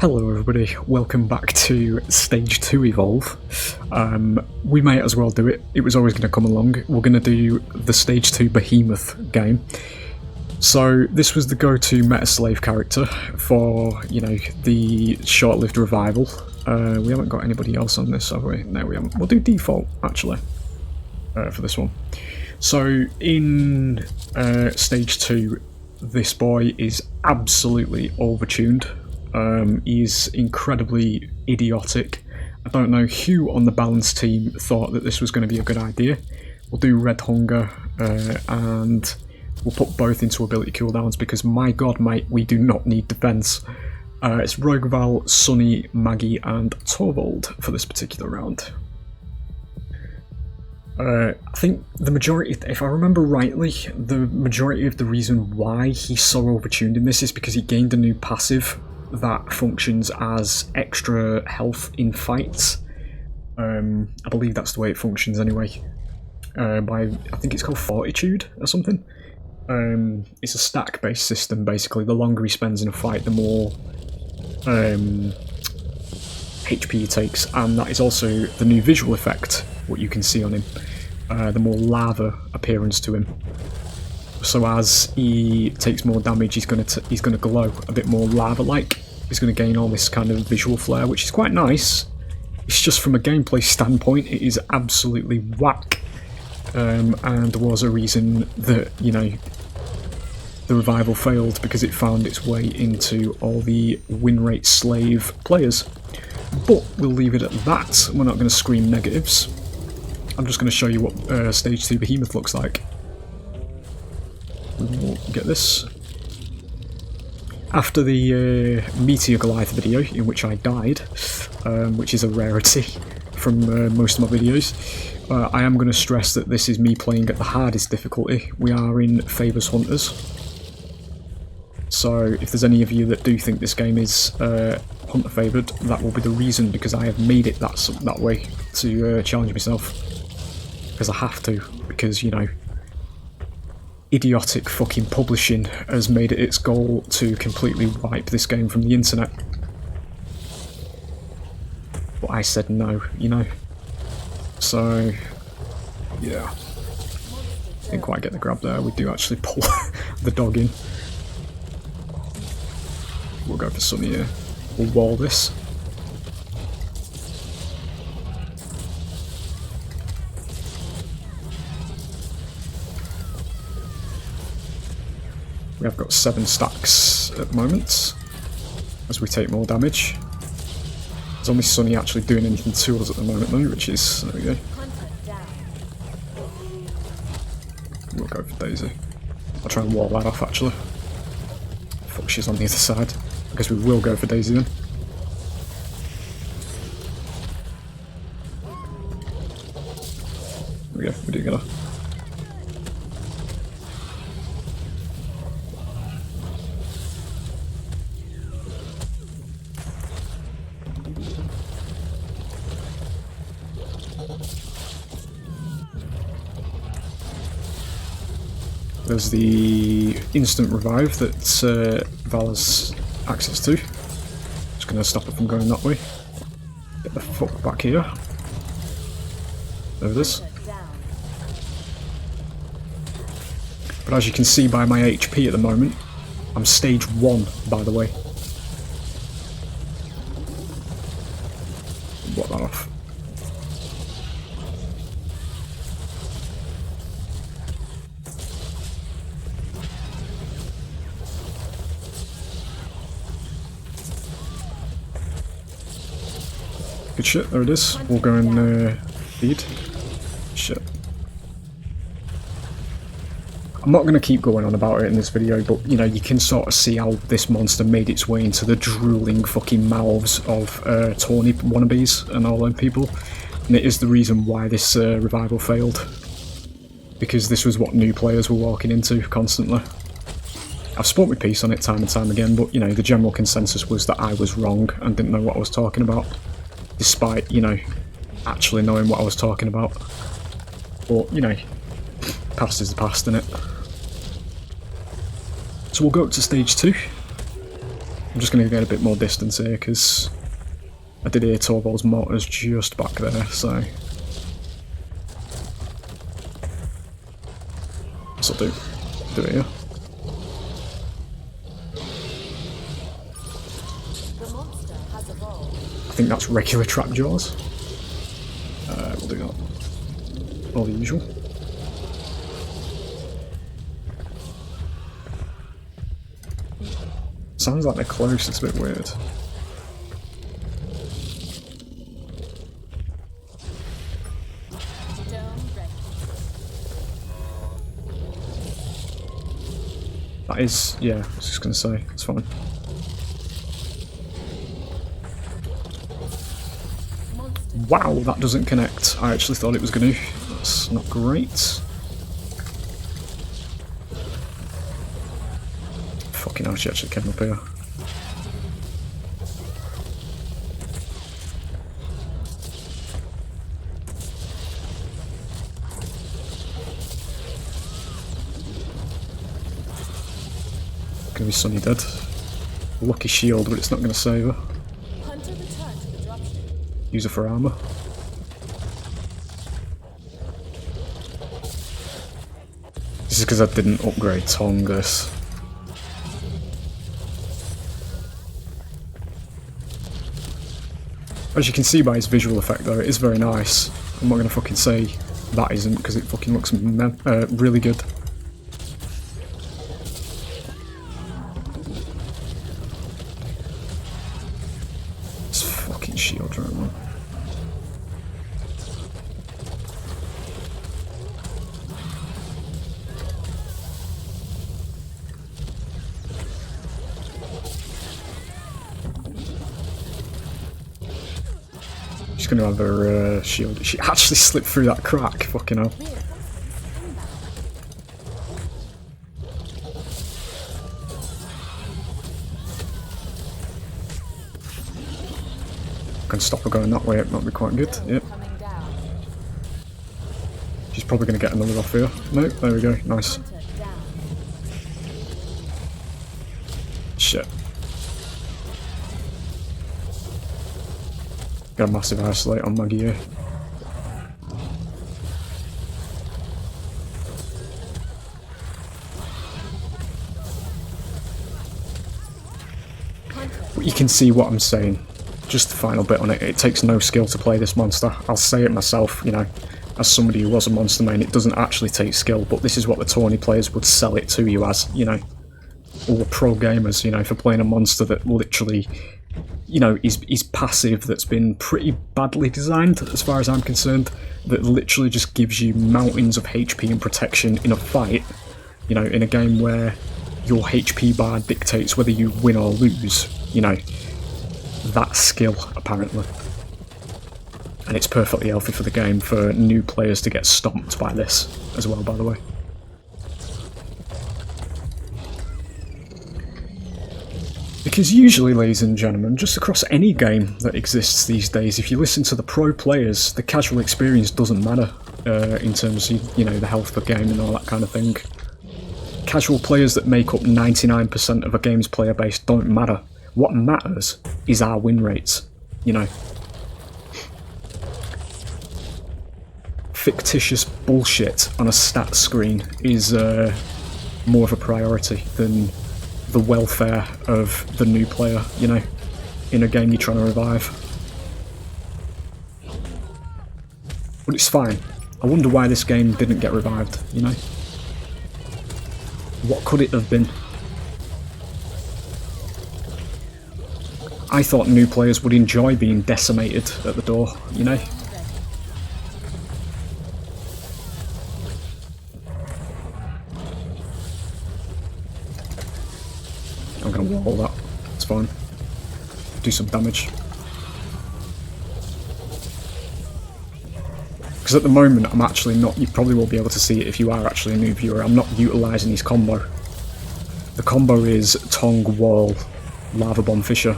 Hello everybody, welcome back to Stage 2 Evolve. We might as well do it, it was always going to come along. We're going to do the Stage 2 Behemoth game. So this was the go-to meta-slave character for, you know, the short-lived revival. We haven't got anybody else on this, have we? No, we haven't. We'll do default, actually, for this one. So in Stage 2, this boy is absolutely overtuned. He's incredibly idiotic. I don't know who on the balance team thought that this was going to be a good idea. We'll do Red Hunger and we'll put both into ability cooldowns because my god mate, we do not need defense. It's Rogueval, Sunny, Maggie and Torvald for this particular round. I think the majority, if I remember rightly, the majority of the reason why he's so overtuned in this is because he gained a new passive that functions as extra health in fights. I believe that's the way it functions anyway. I think it's called Fortitude or something. It's a stack based system basically. The longer he spends in a fight, the more HP he takes, and that is also the new visual effect, what you can see on him. The more lava appearance to him. So as he takes more damage, he's going to glow a bit more lava-like. He's going to gain all this kind of visual flair, which is quite nice. It's just from a gameplay standpoint, it is absolutely whack. And there was a reason that, you know, the revival failed because it found its way into all the win rate slave players. But we'll leave it at that. We're not going to scream negatives. I'm just going to show you what Stage 2 Behemoth looks like. We'll get this. After the Meteor Goliath video, in which I died, which is a rarity from most of my videos, I am going to stress that this is me playing at the hardest difficulty. We are in Favours Hunters. So if there's any of you that do think this game is Hunter favoured, that will be the reason, because I have made it that way to challenge myself. Because I have to, because, you know, idiotic fucking publishing has made it its goal to completely wipe this game from the internet. But I said no, you know. So, yeah. Didn't quite get the grab there. We do actually pull the dog in. We'll go for Sunny here. We'll wall this. We have got 7 stacks at the moment, as we take more damage. There's only Sunny actually doing anything to us at the moment though, which is, there we go. We'll go for Daisy. I'll try and wall that off actually. Fuck, she's on the other side. I guess we will go for Daisy then. There we go, we do get her. There's the instant revive that Val has access to. Just going to stop it from going that way. Get the fuck back here. There it is. But as you can see by my HP at the moment, I'm stage 1, by the way. Block that off. Good shit, there it is. We'll go and feed. Shit. I'm not going to keep going on about it in this video, but you know, you can sort of see how this monster made its way into the drooling fucking mouths of Tawny wannabes and all them people. And it is the reason why this revival failed. Because this was what new players were walking into constantly. I've spoke with peace on it time and time again, but you know, the general consensus was that I was wrong and didn't know what I was talking about. Despite, you know, actually knowing what I was talking about. But, you know, past is the past, innit? So we'll go up to stage 2. I'm just going to get a bit more distance here because I did hear Torvald's mortars just back there, so... This'll do. Do it here. I think that's regular trap jaws. We'll do that. All the usual. Sounds like they're close, it's a bit weird. That is, yeah, I was just going to say, it's fine. Wow, that doesn't connect. I actually thought it was going to. That's not great. Fucking hell, she actually came up here. Gonna be Sunny dead. Lucky shield, but it's not gonna save her. Use her for armour. This is because I didn't upgrade Tong this. As you can see by his visual effect though, it is very nice. I'm not going to fucking say that isn't, because it fucking looks really good. This fucking shield right now. She's going to have her shield. She actually slipped through that crack, fucking hell. Can stop her going that way, it might be quite good. Yep. She's probably going to get another off here. No, there we go, nice. Shit. Got a massive isolate on Maggie here. You can see what I'm saying. Just the final bit on it. It takes no skill to play this monster. I'll say it myself, you know, as somebody who was a monster main, it doesn't actually take skill, but this is what the tourney players would sell it to you as, you know. All the pro gamers, you know, for playing a monster that literally, you know, is passive, that's been pretty badly designed as far as I'm concerned, that literally just gives you mountains of HP and protection in a fight, you know, in a game where your HP bar dictates whether you win or lose, you know, that skill apparently. And it's perfectly healthy for the game for new players to get stomped by this as well, by the way. Because usually, ladies and gentlemen, just across any game that exists these days, if you listen to the pro players, the casual experience doesn't matter in terms of, you know, the health per game and all that kind of thing. Casual players that make up 99% of a game's player base don't matter. What matters is our win rates, you know. Fictitious bullshit on a stat screen is more of a priority than the welfare of the new player, you know, in a game you're trying to revive. But it's fine. I wonder why this game didn't get revived, you know? What could it have been? I thought new players would enjoy being decimated at the door, you know? I'm gonna wall that, it's fine. Do some damage. Because at the moment I'm actually not, you probably will be able to see it if you are actually a new viewer, I'm not utilising his combo. The combo is Tong, Wall, Lava Bomb, Fisher,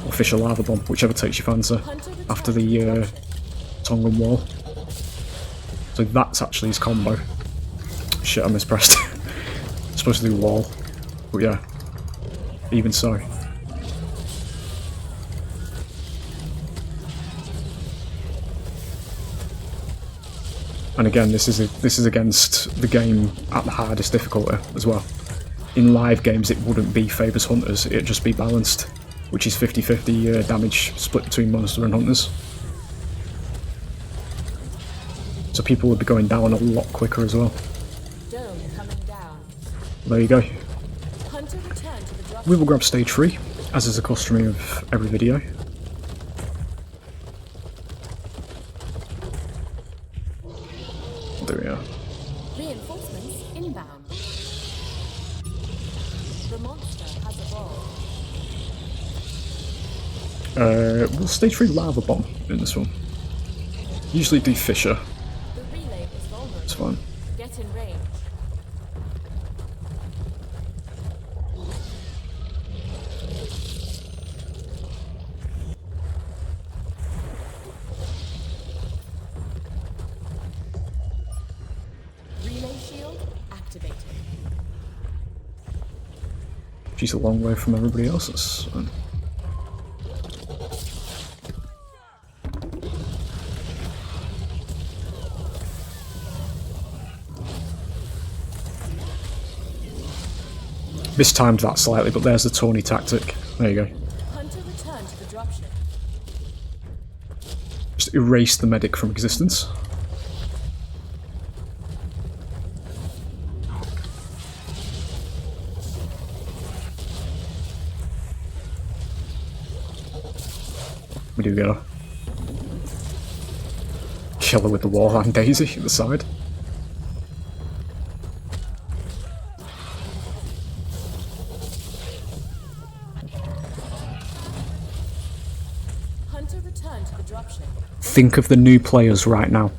or Fisher Lava Bomb, whichever takes your fancy, after the Tong and Wall. So that's actually his combo. Shit, I mispressed. It's supposed to do Wall, but yeah. Even so. And again, this is against the game at the hardest difficulty as well. In live games, it wouldn't be favours hunters; it'd just be balanced, which is 50-50 damage split between monster and hunters. So people would be going down a lot quicker as well. Dome coming down. There you go. Hunter return to the drop. We will grab stage 3, as is the customary of every video. There we are. Reinforcements inbound. The monster has evolved. We'll stage 3 lava bomb in this one. Usually do Fisher. The relay is vulnerable. It's fine. Get in range. Relay shield activated. She's a long way from everybody else. That's fine. Mistimed that slightly, but there's the Tony tactic. There you go. Hunter return to the dropship. Just erase the medic from existence. We do get a killer with the Warhand Daisy at the side. Hunter return to the dropship. Think of the new players right now.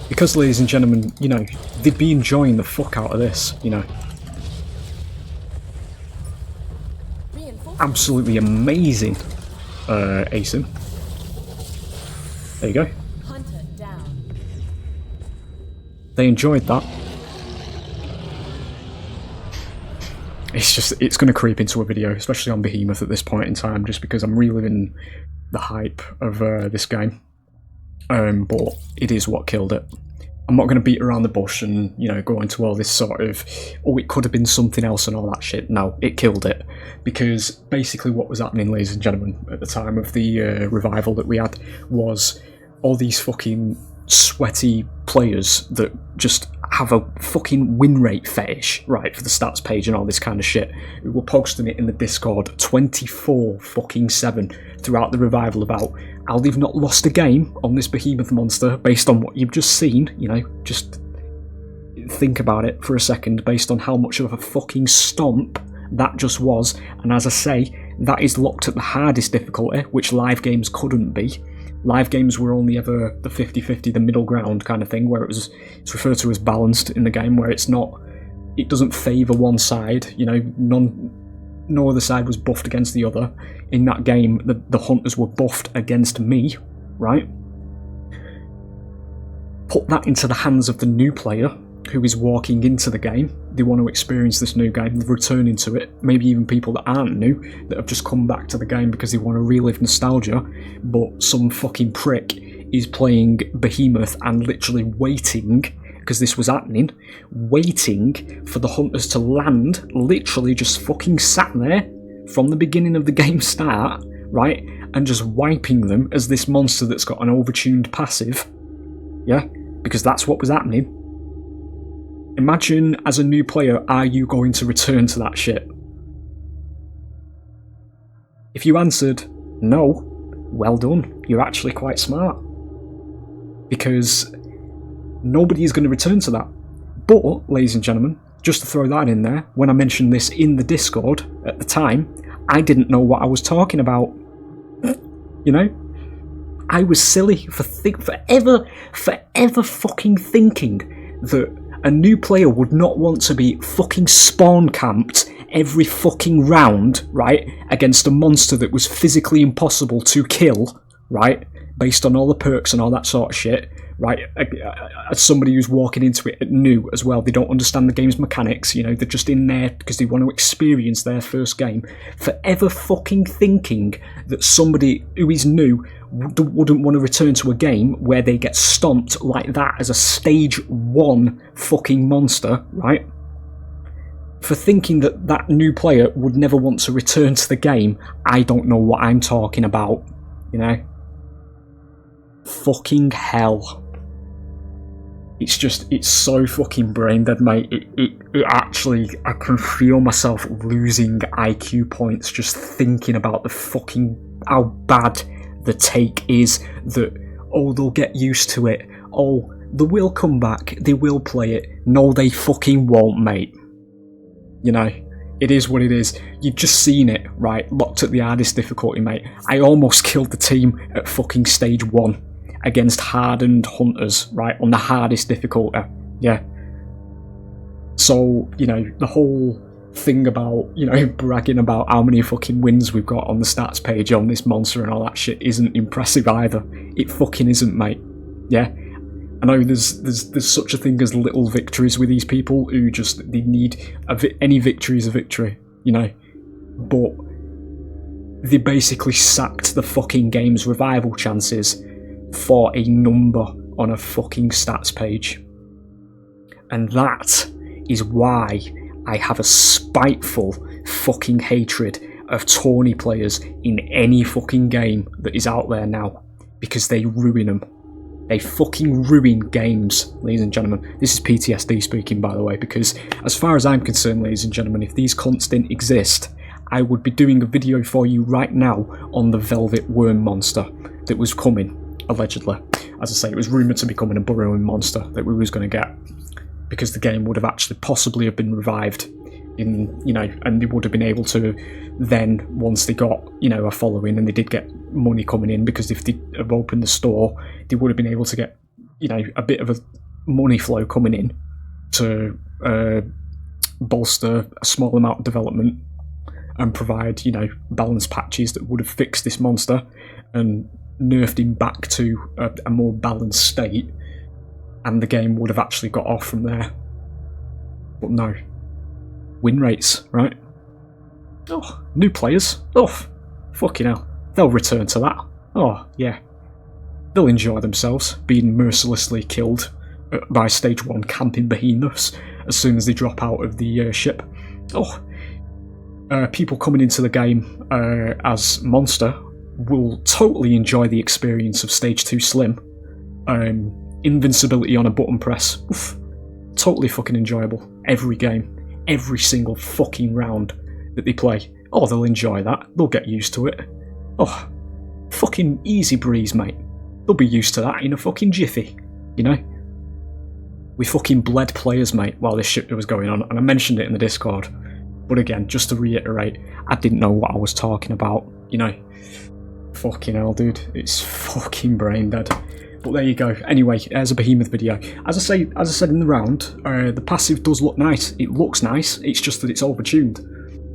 Because, ladies and gentlemen, you know, they'd be enjoying the fuck out of this, you know. Absolutely amazing acing. There you go. Hunter down. They enjoyed that. It's just, it's going to creep into a video, especially on Behemoth at this point in time, just because I'm reliving the hype of this game. But it is what killed it. I'm not going to beat around the bush and, you know, go into all this sort of, oh, it could have been something else and all that shit. No, it killed it. Because basically what was happening, ladies and gentlemen, at the time of the revival that we had, was all these fucking sweaty players that just have a fucking win rate fetish, right, for the stats page and all this kind of shit. We were posting it in the Discord 24/7 throughout the revival about how they've not lost a game on this Behemoth monster based on what you've just seen, you know, just think about it for a second based on how much of a fucking stomp that just was. And as I say, that is locked at the hardest difficulty, which live games couldn't be. Live games were only ever the 50-50, the middle ground kind of thing, where it's referred to as balanced in the game, where it's not, it doesn't favour one side, you know, no other side was buffed against the other. In that game, the hunters were buffed against me, right? Put that into the hands of the new player who is walking into the game. They want to experience this new game, they're returning to it. Maybe even people that aren't new, that have just come back to the game because they want to relive nostalgia, but some fucking prick is playing Behemoth and literally waiting, because this was happening, waiting for the hunters to land, literally just fucking sat there from the beginning of the game start, right, and just wiping them as this monster that's got an overtuned passive, yeah, because that's what was happening. Imagine, as a new player, are you going to return to that shit? If you answered no, well done, you're actually quite smart. Because nobody is going to return to that. But, ladies and gentlemen, just to throw that in there, when I mentioned this in the Discord at the time, I didn't know what I was talking about. You know? I was silly for forever fucking thinking that a new player would not want to be fucking spawn camped every fucking round, right, against a monster that was physically impossible to kill, right, based on all the perks and all that sort of shit, right? As somebody who's walking into it new as well, they don't understand the game's mechanics, they're just in there because they want to experience their first game. Forever fucking thinking that somebody who is new wouldn't want to return to a game where they get stomped like that as a stage 1 fucking monster, right? For thinking that that new player would never want to return to the game, I don't know what I'm talking about, Fucking hell. It's so fucking brain dead, mate. It actually, I can feel myself losing IQ points just thinking about how bad the take is that, they'll get used to it. They will come back, they will play it. No, they fucking won't, mate. It is what it is. You've just seen it, right? Locked at the hardest difficulty, mate. I almost killed the team at fucking stage 1 against hardened hunters, right? On the hardest difficulty. Yeah. So, the whole thing about, bragging about how many fucking wins we've got on the stats page on this monster and all that shit isn't impressive either. It fucking isn't, mate. Yeah. I know there's such a thing as little victories with these people who they need any victory is a victory, but they basically sacked the fucking game's revival chances for a number on a fucking stats page. And that is why I have a spiteful fucking hatred of tourney players in any fucking game that is out there now, because they ruin them. They fucking ruin games, ladies and gentlemen. This is PTSD speaking, by the way, because as far as I'm concerned, ladies and gentlemen, if these cunts didn't exist, I would be doing a video for you right now on the Velvet Worm monster that was coming, allegedly. As I say, it was rumoured to be coming a burrowing monster that we was going to get, because the game would have actually possibly have been revived and they would have been able to then, once they got, a following and they did get money coming in, because if they have opened the store, they would have been able to get, a bit of a money flow coming in to bolster a small amount of development and provide, balance patches that would have fixed this monster and nerfed him back to a more balanced state, and the game would have actually got off from there. But no. Win rates, right? Oh, new players. Oh, fucking hell. They'll return to that. Oh, yeah. They'll enjoy themselves being mercilessly killed by stage 1 camping behemoths as soon as they drop out of the ship. Oh, people coming into the game as monster will totally enjoy the experience of stage 2 slim. Invincibility on a button press. Oof. Totally fucking enjoyable. Every game. Every single fucking round that they play. Oh, they'll enjoy that. They'll get used to it. Oh, fucking easy breeze, mate. They'll be used to that in a fucking jiffy, We fucking bled players, mate, while this shit was going on, and I mentioned it in the Discord. But again, just to reiterate, I didn't know what I was talking about, Fucking hell, dude. It's fucking brain dead. But there you go. Anyway, there's a Behemoth video. As I said in the round, the passive does look nice. It looks nice. It's just that it's overtuned.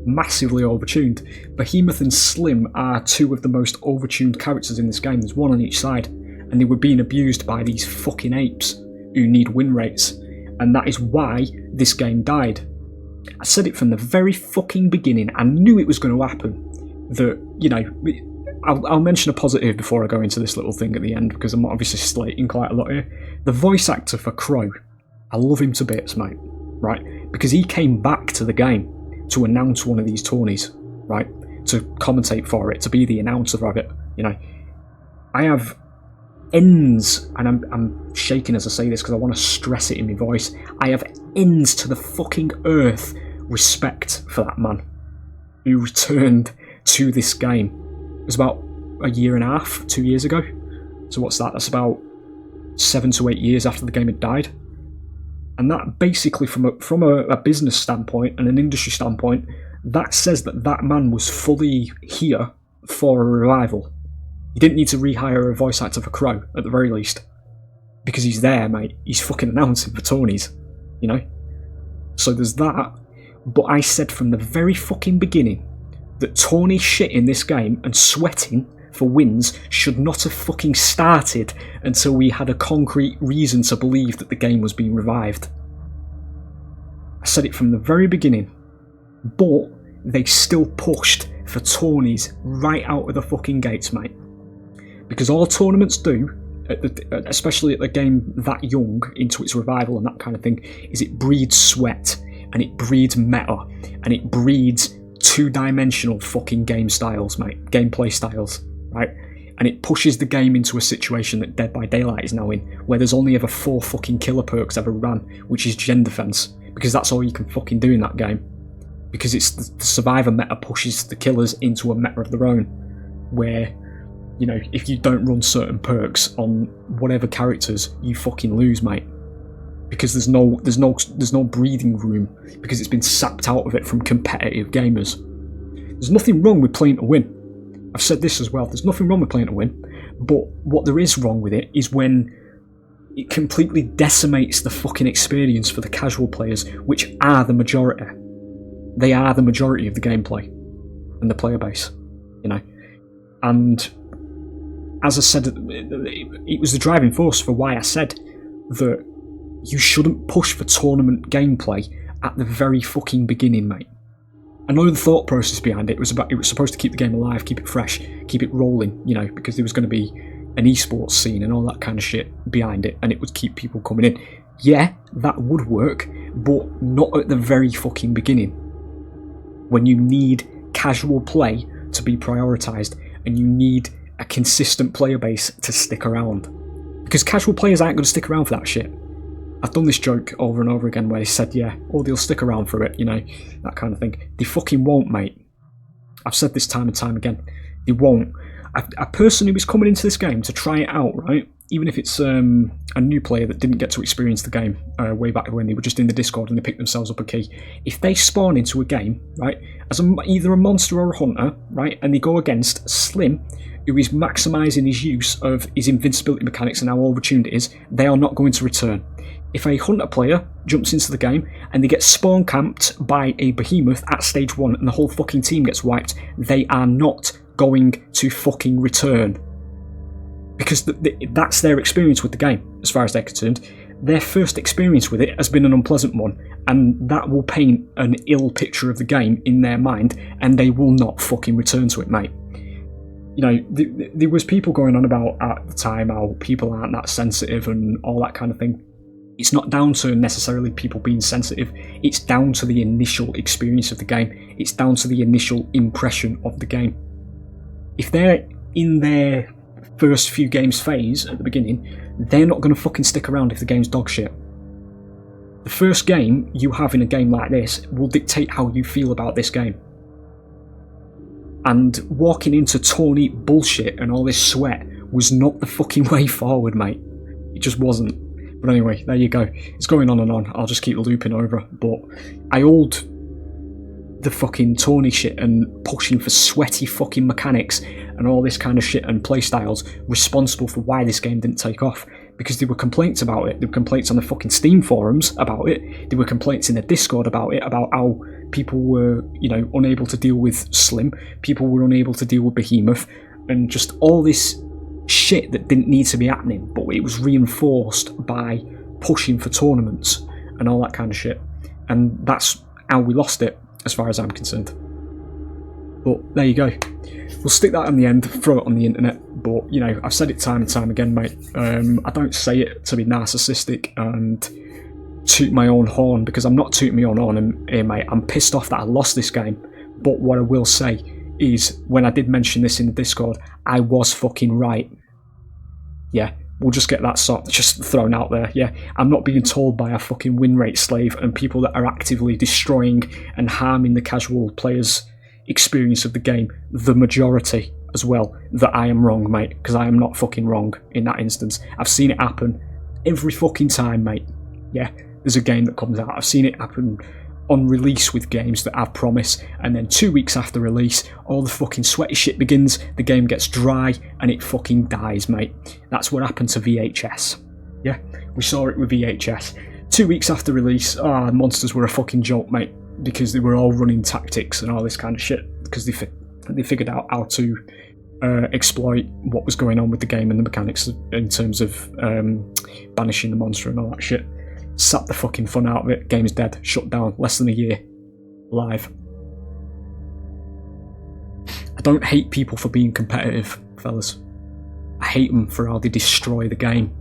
Massively overtuned. Behemoth and Slim are two of the most overtuned characters in this game. There's one on each side. And they were being abused by these fucking apes who need win rates. And that is why this game died. I said it from the very fucking beginning. I knew it was going to happen. That, I'll mention a positive before I go into this little thing at the end, because I'm obviously slating quite a lot here. The voice actor for Crow, I love him to bits, mate, right? Because he came back to the game to announce one of these tourneys, right? To commentate for it, to be the announcer of it, I have ends, and I'm shaking as I say this because I want to stress it in my voice. I have ends to the fucking earth respect for that man who returned to this game. It was about a year and a half, 2 years ago. So what's that? That's about 7 to 8 years after the game had died. And that basically, from a business standpoint and an industry standpoint, that says that that man was fully here for a revival. You didn't need to rehire a voice actor for Crow, at the very least. Because he's there, mate. He's fucking announcing for tourneys, So there's that. But I said from the very fucking beginning that tourney shit in this game and sweating for wins should not have fucking started until we had a concrete reason to believe that the game was being revived. I said it from the very beginning, but they still pushed for tourneys right out of the fucking gates, mate. Because all tournaments do, especially at the game that young, into its revival and that kind of thing, is it breeds sweat, and it breeds meta, and it breeds two-dimensional fucking game styles, mate. Gameplay styles, right? And it pushes the game into a situation that Dead by Daylight is now in, where there's only ever 4 fucking killer perks ever ran, which is gen defense, because that's all you can fucking do in that game. Because it's the survivor meta pushes the killers into a meta of their own, where, you know, if you don't run certain perks on whatever characters, you fucking lose, mate. Because there's no breathing room, because it's been sapped out of it from competitive gamers. There's nothing wrong with playing to win. I've said this as well. There's nothing wrong with playing to win, but what there is wrong with it is when it completely decimates the fucking experience for the casual players, which are the majority. They are the majority of the gameplay and the player base, you know. And as I said, it was the driving force for why I said that you shouldn't push for tournament gameplay at the very fucking beginning, mate. I know the thought process behind it was supposed to keep the game alive, keep it fresh, keep it rolling, you know, because there was going to be an esports scene and all that kind of shit behind it, and it would keep people coming in. Yeah, that would work, but not at the very fucking beginning. When you need casual play to be prioritised, and you need a consistent player base to stick around. Because casual players aren't going to stick around for that shit. I've done this joke over and over again where they said, yeah, or they'll stick around for it, you know, that kind of thing. They fucking won't, mate. I've said this time and time again. They won't. A person who is coming into this game to try it out, right, even if it's a new player that didn't get to experience the game way back when they were just in the Discord and they picked themselves up a key, if they spawn into a game, right, as either a monster or a hunter, right, and they go against Slim, who is maximising his use of his invincibility mechanics and how overtuned it is, they are not going to return. If a hunter player jumps into the game and they get spawn camped by a behemoth at stage 1 and the whole fucking team gets wiped, they are not going to fucking return. Because that's their experience with the game, as far as they're concerned. Their first experience with it has been an unpleasant one, and that will paint an ill picture of the game in their mind, and they will not fucking return to it, mate. You know, there was people going on about at the time how people aren't that sensitive and all that kind of thing. It's not down to necessarily people being sensitive, it's down to the initial experience of the game. It's down to the initial impression of the game. If they're in their first few games phase at the beginning, they're not going to fucking stick around if the game's dog shit. The first game you have in a game like this will dictate how you feel about this game. And walking into tourney bullshit and all this sweat was not the fucking way forward, mate. It just wasn't. But anyway, there you go. It's going on and on. I'll just keep looping over. But I hold the fucking tourney shit and pushing for sweaty fucking mechanics and all this kind of shit and playstyles responsible for why this game didn't take off. Because there were complaints about it. There were complaints on the fucking Steam forums about it. There were complaints in the Discord about it, about how people were, you know, unable to deal with Slim. People were unable to deal with Behemoth. And just all this shit that didn't need to be happening, but it was reinforced by pushing for tournaments and all that kind of shit. And that's how we lost it, as far as I'm concerned. But there you go. We'll stick that on the end, throw it on the internet. But, you know, I've said it time and time again, mate. I don't say it to be narcissistic and toot my own horn, because I'm not tooting my own horn here, mate. I'm pissed off that I lost this game. But what I will say is, when I did mention this in the Discord, I was fucking right. Yeah, we'll just get that just thrown out there. Yeah, I'm not being told by a fucking win rate slave and people that are actively destroying and harming the casual players' experience of the game, the majority as well, that I am wrong, mate, because I am not fucking wrong in that instance. I've seen it happen every fucking time, mate. Yeah, there's a game that comes out. I've seen it happen on release with games that have promise, and then 2 weeks after release, all the fucking sweaty shit begins, the game gets dry, and it fucking dies, mate. That's what happened to VHS. Yeah, we saw it with VHS. 2 weeks after release, monsters were a fucking joke, mate, because they were all running tactics and all this kind of shit, because they figured out how to exploit what was going on with the game and the mechanics in terms of banishing the monster and all that shit. Sat the fucking fun out of it. Game's dead. Shut down. Less than a year. Live. I don't hate people for being competitive, fellas. I hate them for how they destroy the game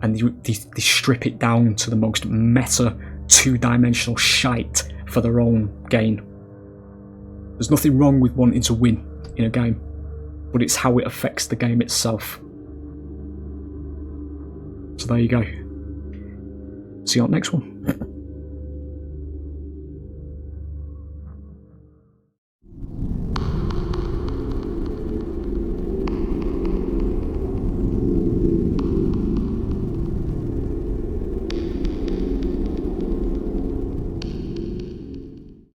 and they strip it down to the most meta, two-dimensional shite for their own gain. There's nothing wrong with wanting to win in a game, but it's how it affects the game itself. So there you go. See you on the next one.